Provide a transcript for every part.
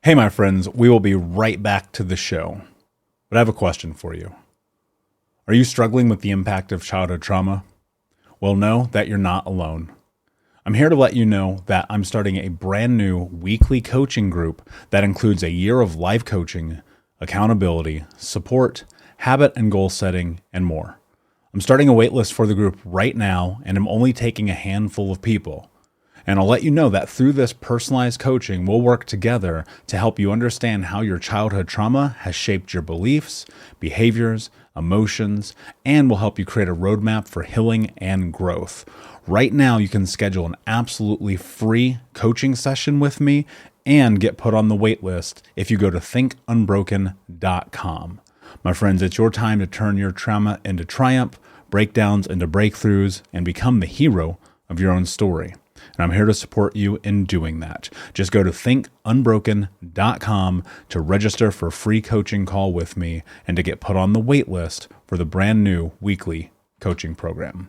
Hey, my friends, we will be right back to the show. But I have a question for you. Are you struggling with the impact of childhood trauma? Well, know that you're not alone. I'm here to let you know that I'm starting a brand new weekly coaching group that includes a year of life coaching, accountability, support, habit and goal setting, and more. I'm starting a waitlist for the group right now, and I'm only taking a handful of people. And I'll let you know that through this personalized coaching, we'll work together to help you understand how your childhood trauma has shaped your beliefs, behaviors, emotions, and will help you create a roadmap for healing and growth. Right now, you can schedule an absolutely free coaching session with me and get put on the wait list if you go to thinkunbroken.com. My friends, it's your time to turn your trauma into triumph, breakdowns into breakthroughs, and become the hero of your own story. And I'm here to support you in doing that. Just go to thinkunbroken.com to register for a free coaching call with me and to get put on the wait list for the brand new weekly coaching program.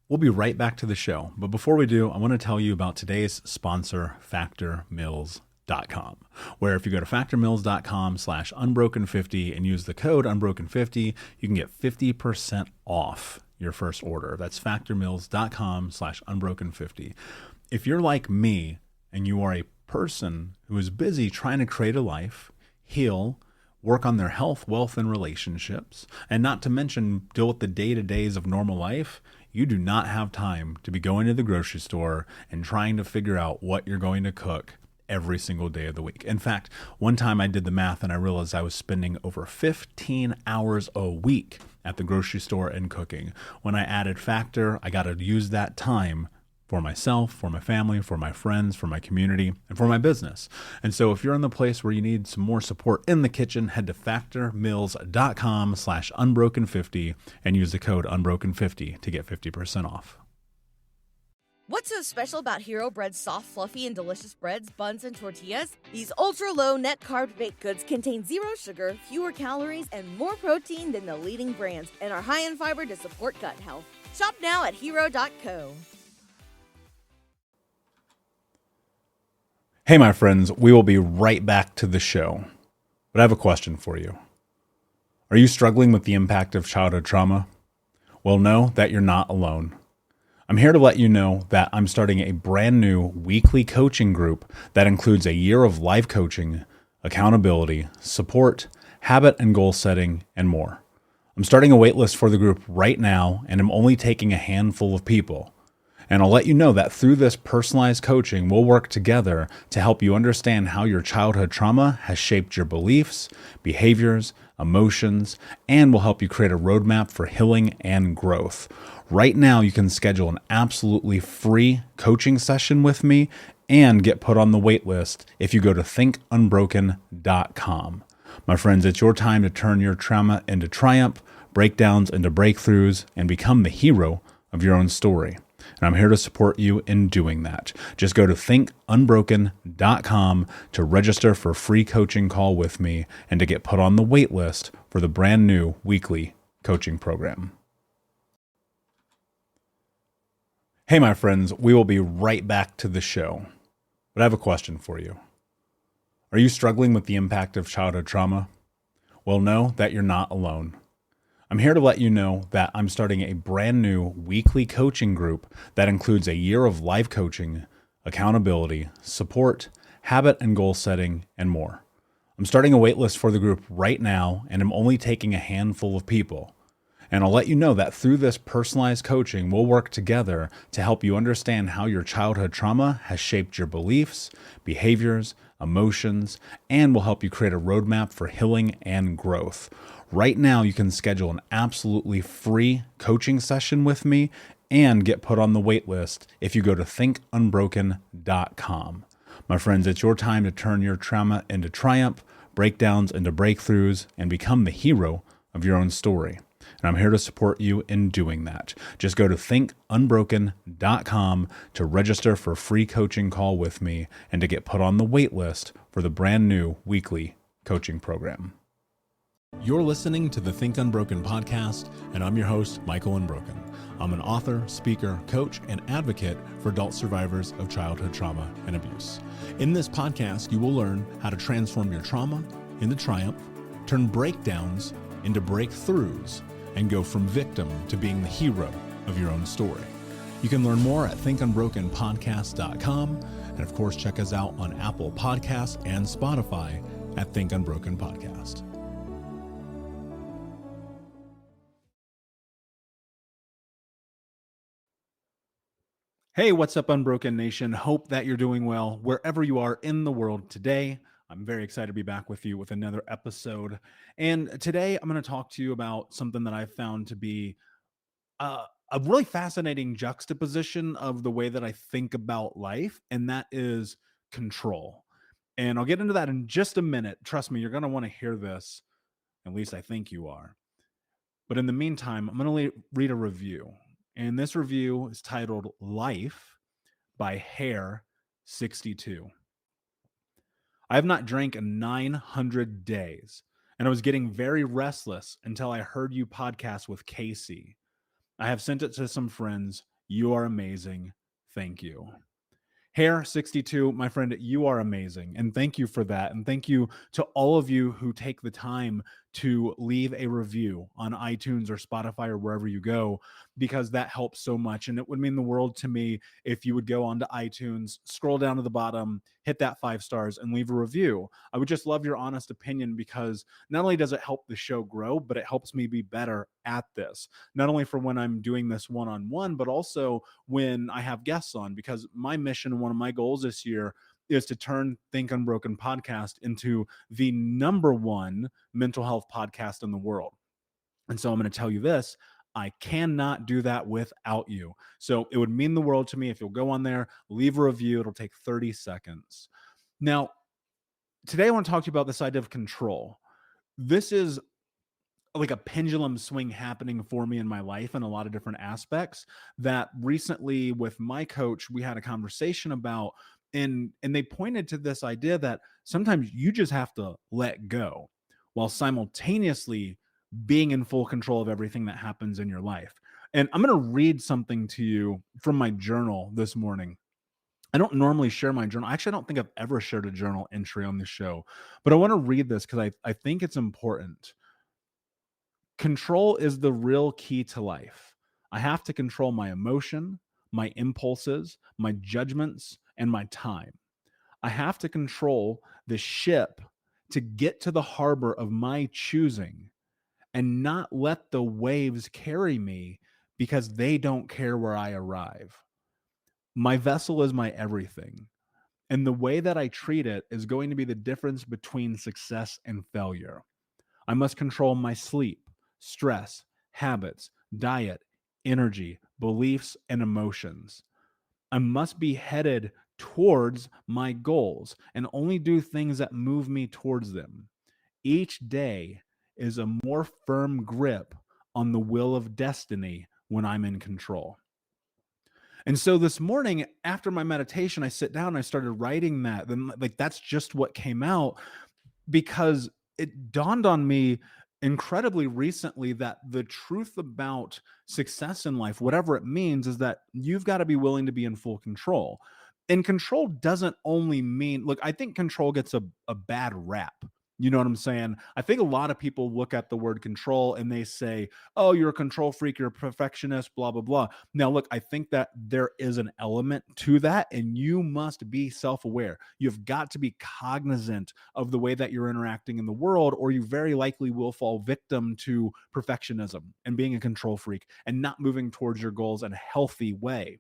We'll be right back to the show. But before we do, I want to tell you about today's sponsor, factormeals.com, where if you go to factormeals.com/unbroken50 and use the code unbroken50, you can get 50% off your first order. That's factormeals.com/unbroken50. If you're like me and you are a person who is busy trying to create a life, heal, work on their health, wealth, and relationships, and not to mention deal with the day-to-days of normal life, you do not have time to be going to the grocery store and trying to figure out what you're going to cook every single day of the week. In fact, one time I did the math and I realized I was spending over 15 hours a week at the grocery store and cooking. When I added Factor, I got to use that time for myself, for my family, for my friends, for my community, and for my business. And so if you're in the place where you need some more support in the kitchen, head to factormeals.com/unbroken50 and use the code unbroken50 to get 50% off. What's so special about Hero Bread's soft, fluffy, and delicious breads, buns, and tortillas? These ultra-low net-carb baked goods contain zero sugar, fewer calories, and more protein than the leading brands, and are high in fiber to support gut health. Shop now at hero.co. Hey, my friends, we will be right back to the show. But I have a question for you. Are you struggling with the impact of childhood trauma? Well, know that you're not alone. I'm here to let you know that I'm starting a brand new weekly coaching group that includes a year of life coaching, accountability, support, habit and goal setting, and more. I'm starting a waitlist for the group right now, and I'm only taking a handful of people. And I'll let you know that through this personalized coaching, we'll work together to help you understand how your childhood trauma has shaped your beliefs, behaviors, emotions, and will help you create a roadmap for healing and growth. Right now, you can schedule an absolutely free coaching session with me and get put on the wait list if you go to thinkunbroken.com. My friends, it's your time to turn your trauma into triumph, breakdowns into breakthroughs, and become the hero of your own story. And I'm here to support you in doing that. Just go to thinkunbroken.com to register for a free coaching call with me and to get put on the wait list for the brand new weekly coaching program. Hey, my friends, we will be right back to the show. But I have a question for you. Are you struggling with the impact of childhood trauma? Well, know that you're not alone. I'm here to let you know that I'm starting a brand new weekly coaching group that includes a year of life coaching, accountability, support, habit and goal setting, and more. I'm starting a waitlist for the group right now, and I'm only taking a handful of people. And I'll let you know that through this personalized coaching, we'll work together to help you understand how your childhood trauma has shaped your beliefs, behaviors, emotions, and will help you create a roadmap for healing and growth. Right now, you can schedule an absolutely free coaching session with me and get put on the wait list if you go to thinkunbroken.com. My friends, it's your time to turn your trauma into triumph, breakdowns into breakthroughs, and become the hero of your own story. And I'm here to support you in doing that. Just go to thinkunbroken.com to register for a free coaching call with me and to get put on the wait list for the brand new weekly coaching program. You're listening to the Think Unbroken podcast, and I'm your host, Michael Unbroken. I'm an author, speaker, coach, and advocate for adult survivors of childhood trauma and abuse. In this podcast, you will learn how to transform your trauma into triumph, turn breakdowns into breakthroughs, and go from victim to being the hero of your own story. You can learn more at thinkunbrokenpodcast.com, and of course, check us out on Apple Podcasts and Spotify at Think Unbroken Podcast. Hey, what's up, Unbroken Nation? Hope that you're doing well wherever you are in the world today. I'm very excited to be back with you with another episode. And today I'm going to talk to you about something that I've found to be a really fascinating juxtaposition of the way that I think about life, and that is control. And I'll get into that in just a minute. Trust me, you're going to want to hear this. At least I think you are. But in the meantime, I'm going to read a review. And this review is titled Life by Hair 62. I have not drank in 900 days, and I was getting very restless until I heard you podcast with Casey. I have sent it to some friends. You are amazing. Thank you. Hair 62, my friend, you are amazing. And thank you for that. And thank you to all of you who take the time to leave a review on iTunes or Spotify or wherever you go, because that helps so much. And it would mean the world to me if you would go onto iTunes, scroll down to the bottom, hit that 5 stars and leave a review. I would just love your honest opinion, because not only does it help the show grow, but it helps me be better at this. Not only for when I'm doing this one-on-one, but also when I have guests on, because my mission, one of my goals this year, is to turn Think Unbroken podcast into the #1 mental health podcast in the world. And so I'm going to tell you this: I cannot do that without you. So it would mean the world to me if you'll go on there, leave a review. It'll take 30 seconds. Now, today I want to talk to you about this idea of control. This is like a pendulum swing happening for me in my life in a lot of different aspects that recently with my coach, we had a conversation about, and they pointed to this idea that sometimes you just have to let go while simultaneously being in full control of everything that happens in your life. And I'm going to read something to you from my journal this morning. I don't normally share my journal. Actually, I don't think I've ever shared a journal entry on this show, but I want to read this because I think it's important. Control is the real key to life. I have to control my emotion, my impulses, my judgments, and my time. I have to control the ship to get to the harbor of my choosing and not let the waves carry me because they don't care where I arrive. My vessel is my everything. And the way that I treat it is going to be the difference between success and failure. I must control my sleep, stress, habits, diet, energy, beliefs, and emotions. I must be headed towards my goals and only do things that move me towards them. Each day is a more firm grip on the wheel of destiny when I'm in control. And so this morning after my meditation, I sit down and I started writing that. Then like that's just what came out, because it dawned on me incredibly recently that the truth about success in life, whatever it means, is that you've got to be willing to be in full control. And control doesn't only mean, look, I think control gets a bad rap. You know what I'm saying? I think a lot of people look at the word control and they say, oh, you're a control freak, you're a perfectionist, blah, blah, blah. Now, look, I think that there is an element to that, and you must be self-aware. You've got to be cognizant of the way that you're interacting in the world, or you very likely will fall victim to perfectionism and being a control freak and not moving towards your goals in a healthy way.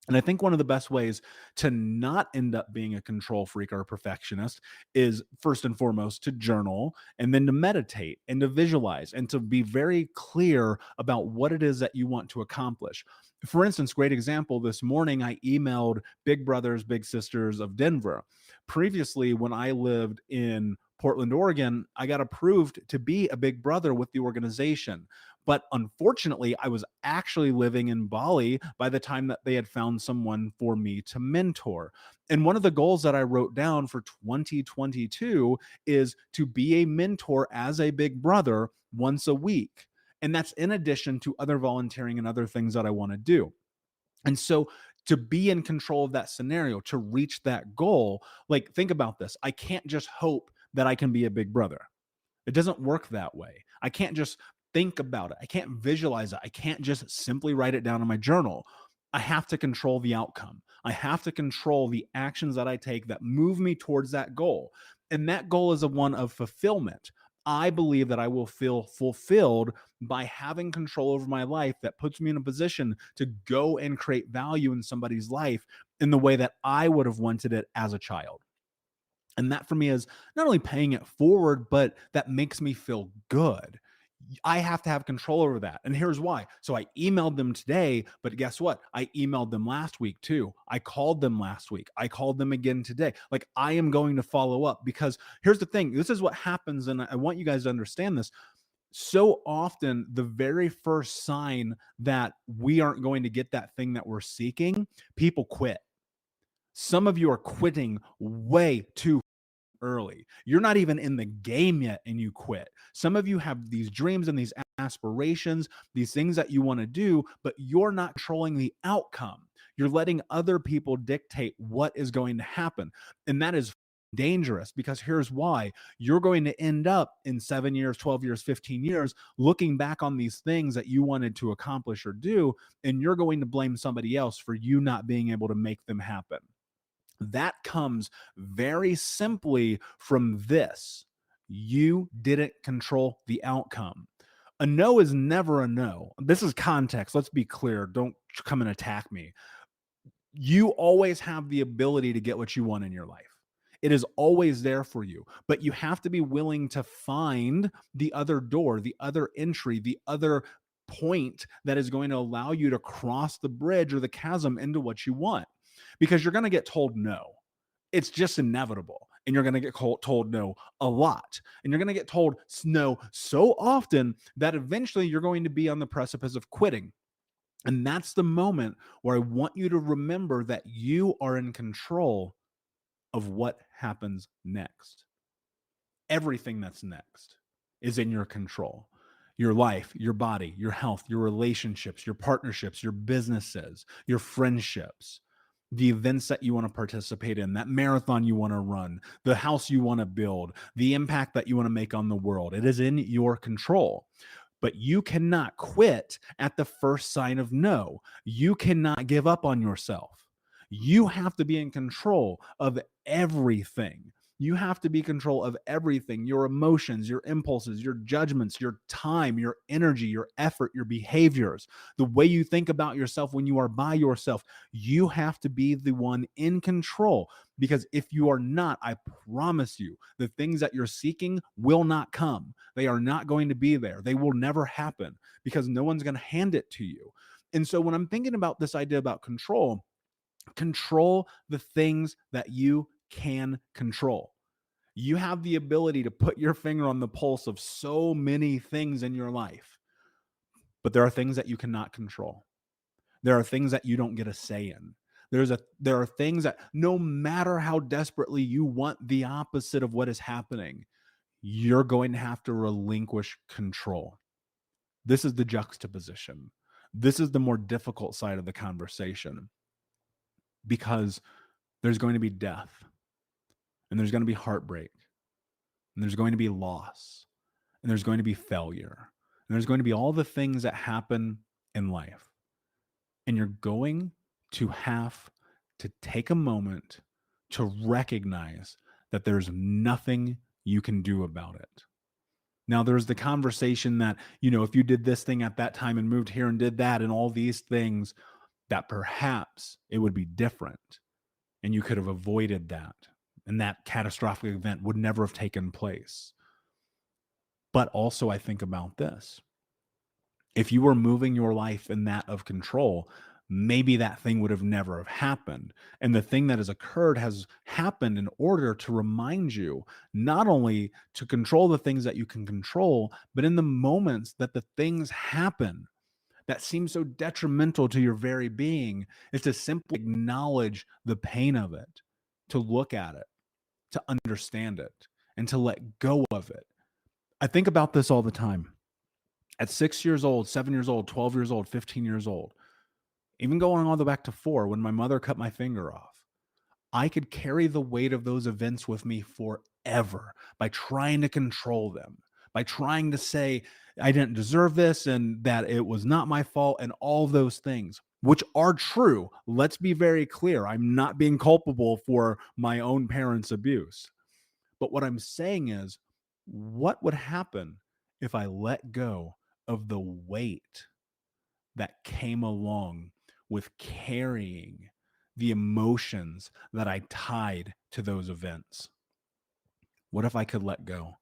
And I think one of the best ways to not end up being a control freak or a perfectionist is, first and foremost, to journal, and then to meditate and to visualize and to be very clear about what it is that you want to accomplish. For instance, great example, this morning I emailed Big Brothers Big Sisters of Denver. Previously, when I lived in Portland, Oregon, I got approved to be a big brother with the organization. But unfortunately, I was actually living in Bali by the time that they had found someone for me to mentor. And one of the goals that I wrote down for 2022 is to be a mentor as a big brother once a week. And that's in addition to other volunteering and other things that I want to do. And so to be in control of that scenario, to reach that goal, like think about this. I can't just hope that I can be a big brother. It doesn't work that way. I can't just think about it. I can't visualize it. I can't just simply write it down in my journal. I have to control the outcome. I have to control the actions that I take that move me towards that goal. And that goal is a one of fulfillment. I believe that I will feel fulfilled by having control over my life that puts me in a position to go and create value in somebody's life in the way that I would have wanted it as a child. And that for me is not only paying it forward, but that makes me feel good. I have to have control over that. And here's why. So I emailed them today, but guess what? I emailed them last week too. I called them last week. I called them again today. Like I am going to follow up because here's the thing. This is what happens. And I want you guys to understand this. So often, the very first sign that we aren't going to get that thing that we're seeking, people quit. Some of you are quitting way too early. You're not even in the game yet and you quit. Some of you have these dreams and these aspirations, these things that you want to do, but you're not controlling the outcome. You're letting other people dictate what is going to happen. And that is dangerous because here's why. You're going to end up in 7 years, 12 years, 15 years looking back on these things that you wanted to accomplish or do, and you're going to blame somebody else for you not being able to make them happen. That comes very simply from this. You didn't control the outcome. A no is never a no. This is context. Let's be clear. Don't come and attack me. You always have the ability to get what you want in your life. It is always there for you, but you have to be willing to find the other door, the other entry, the other point that is going to allow you to cross the bridge or the chasm into what you want. Because you're going to get told no. It's just inevitable. And you're going to get told no a lot. And you're going to get told no so often that eventually you're going to be on the precipice of quitting. And that's the moment where I want you to remember that you are in control of what happens next. Everything that's next is in your control. Your life, your body, your health, your relationships, your partnerships, your businesses, your friendships, the events that you want to participate in, that marathon you want to run, the house you want to build, the impact that you want to make on the world. It is in your control. But you cannot quit at the first sign of no. You cannot give up on yourself. You have to be in control of everything. You have to be in control of everything, your emotions, your impulses, your judgments, your time, your energy, your effort, your behaviors, the way you think about yourself when you are by yourself. You have to be the one in control, because if you are not, I promise you, the things that you're seeking will not come. They are not going to be there. They will never happen because no one's going to hand it to you. And so when I'm thinking about this idea about control the things that you can control. You have the ability to put your finger on the pulse of so many things in your life, but there are things that you cannot control. There are things that you don't get a say in. There are things that no matter how desperately you want the opposite of what is happening, you're going to have to relinquish control. This is the juxtaposition. This is the more difficult side of the conversation, because there's going to be death, and there's going to be heartbreak, and there's going to be loss, and there's going to be failure, and there's going to be all the things that happen in life. And you're going to have to take a moment to recognize that there's nothing you can do about it. Now, there's the conversation that, if you did this thing at that time and moved here and did that and all these things, that perhaps it would be different and you could have avoided that. And that catastrophic event would never have taken place. But also, I think about this. If you were moving your life in that of control, maybe that thing would have never have happened. And the thing that has occurred has happened in order to remind you not only to control the things that you can control, but in the moments that the things happen that seem so detrimental to your very being, is to simply acknowledge the pain of it, to look at it, to understand it, and to let go of it. I think about this all the time. At 6 years old, 7 years old, 12 years old, 15 years old, even going all the way back to 4, when my mother cut my finger off, I could carry the weight of those events with me forever by trying to control them, by trying to say I didn't deserve this and that it was not my fault and all those things, which are true. Let's be very clear. I'm not being culpable for my own parents' abuse. But what I'm saying is, what would happen if I let go of the weight that came along with carrying the emotions that I tied to those events? What if I could let go?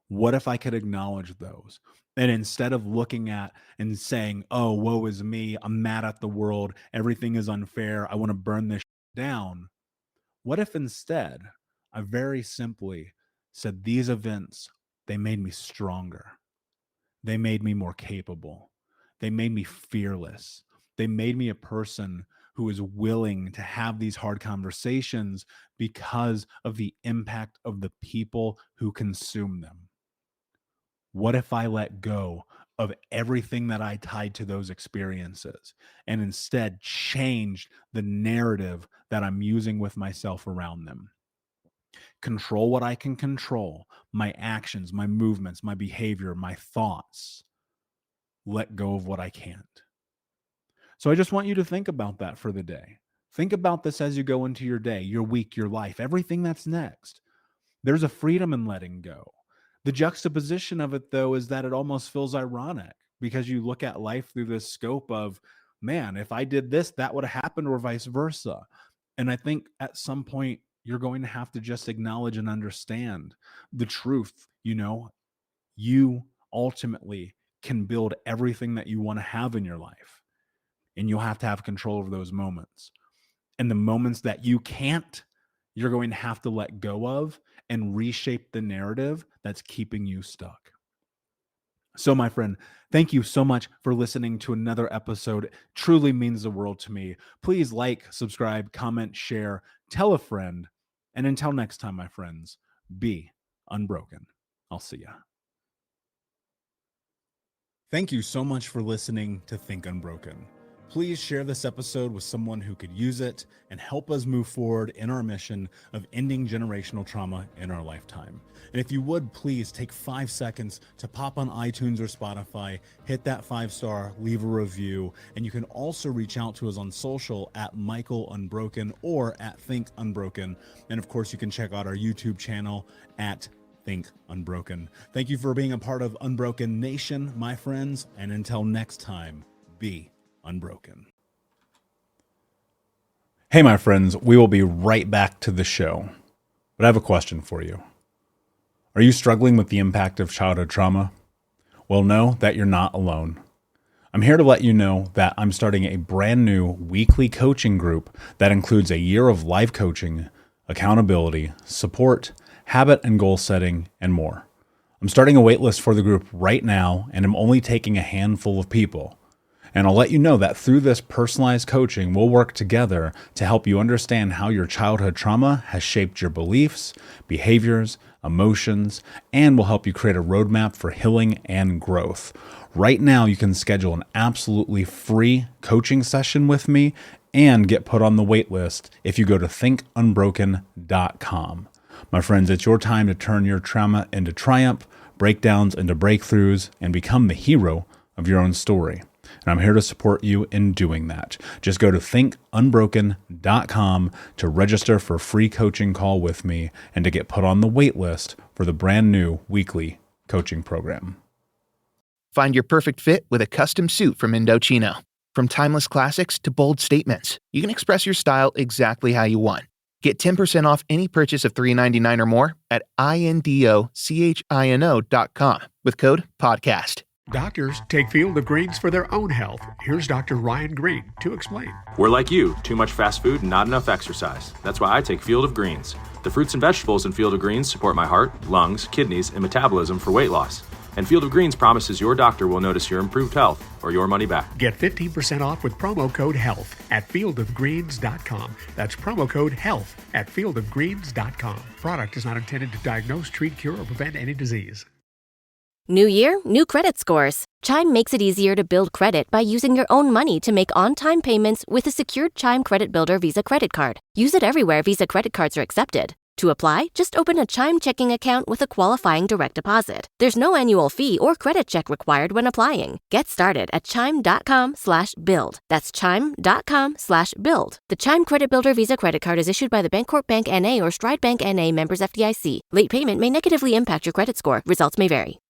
What if I could acknowledge those? And instead of looking at and saying, oh, woe is me, I'm mad at the world, everything is unfair, I want to burn this down, what if instead I very simply said, these events, they made me stronger. They made me more capable. They made me fearless. They made me a person who is willing to have these hard conversations because of the impact of the people who consume them. What if I let go of everything that I tied to those experiences and instead changed the narrative that I'm using with myself around them? Control what I can control, my actions, my movements, my behavior, my thoughts. Let go of what I can't. So I just want you to think about that for the day. Think about this as you go into your day, your week, your life, everything that's next. There's a freedom in letting go. The juxtaposition of it, though, is that it almost feels ironic because you look at life through this scope of, man, if I did this, that would have happened, or vice versa. And I think at some point, you're going to have to just acknowledge and understand the truth. You ultimately can build everything that you want to have in your life, and you'll have to have control over those moments. And the moments that you can't, you're going to have to let go of and reshape the narrative that's keeping you stuck. So, my friend, thank you so much for listening to another episode. It truly means the world to me. Please like, subscribe, comment, share, tell a friend. And until next time, my friends, be unbroken. I'll see ya. Thank you so much for listening to Think Unbroken. Please share this episode with someone who could use it and help us move forward in our mission of ending generational trauma in our lifetime. And if you would, please take 5 seconds to pop on iTunes or Spotify, hit that 5-star, leave a review, and you can also reach out to us on social at Michael Unbroken or at Think Unbroken. And of course, you can check out our YouTube channel at Think Unbroken. Thank you for being a part of Unbroken Nation, my friends, and until next time, be unbroken. Hey, my friends, we will be right back to the show, but I have a question for you. Are you struggling with the impact of childhood trauma? Well, know that you're not alone. I'm here to let you know that I'm starting a brand new weekly coaching group that includes a year of live coaching, accountability, support, habit and goal setting, and more. I'm starting a waitlist for the group right now, and I'm only taking a handful of people. And I'll let you know that through this personalized coaching, we'll work together to help you understand how your childhood trauma has shaped your beliefs, behaviors, emotions, and will help you create a roadmap for healing and growth. Right now, you can schedule an absolutely free coaching session with me and get put on the wait list if you go to thinkunbroken.com. My friends, it's your time to turn your trauma into triumph, breakdowns into breakthroughs, and become the hero of your own story. And I'm here to support you in doing that. Just go to thinkunbroken.com to register for a free coaching call with me and to get put on the wait list for the brand new weekly coaching program. Find your perfect fit with a custom suit from Indochino. From timeless classics to bold statements, you can express your style exactly how you want. Get 10% off any purchase of $399 or more at INDOCHINO.com with code PODCAST. Doctors take Field of Greens for their own health. Here's Dr. Ryan Green to explain. We're like you, too much fast food and not enough exercise. That's why I take Field of Greens. The fruits and vegetables in Field of Greens support my heart, lungs, kidneys, and metabolism for weight loss. And Field of Greens promises your doctor will notice your improved health or your money back. Get 15% off with promo code HEALTH at fieldofgreens.com. That's promo code HEALTH at fieldofgreens.com. Product is not intended to diagnose, treat, cure, or prevent any disease. New year, new credit scores. Chime makes it easier to build credit by using your own money to make on-time payments with a secured Chime Credit Builder Visa credit card. Use it everywhere Visa credit cards are accepted. To apply, just open a Chime checking account with a qualifying direct deposit. There's no annual fee or credit check required when applying. Get started at chime.com/build. That's chime.com/build. The Chime Credit Builder Visa credit card is issued by the Bancorp Bank N.A. or Stride Bank N.A. members FDIC. Late payment may negatively impact your credit score. Results may vary.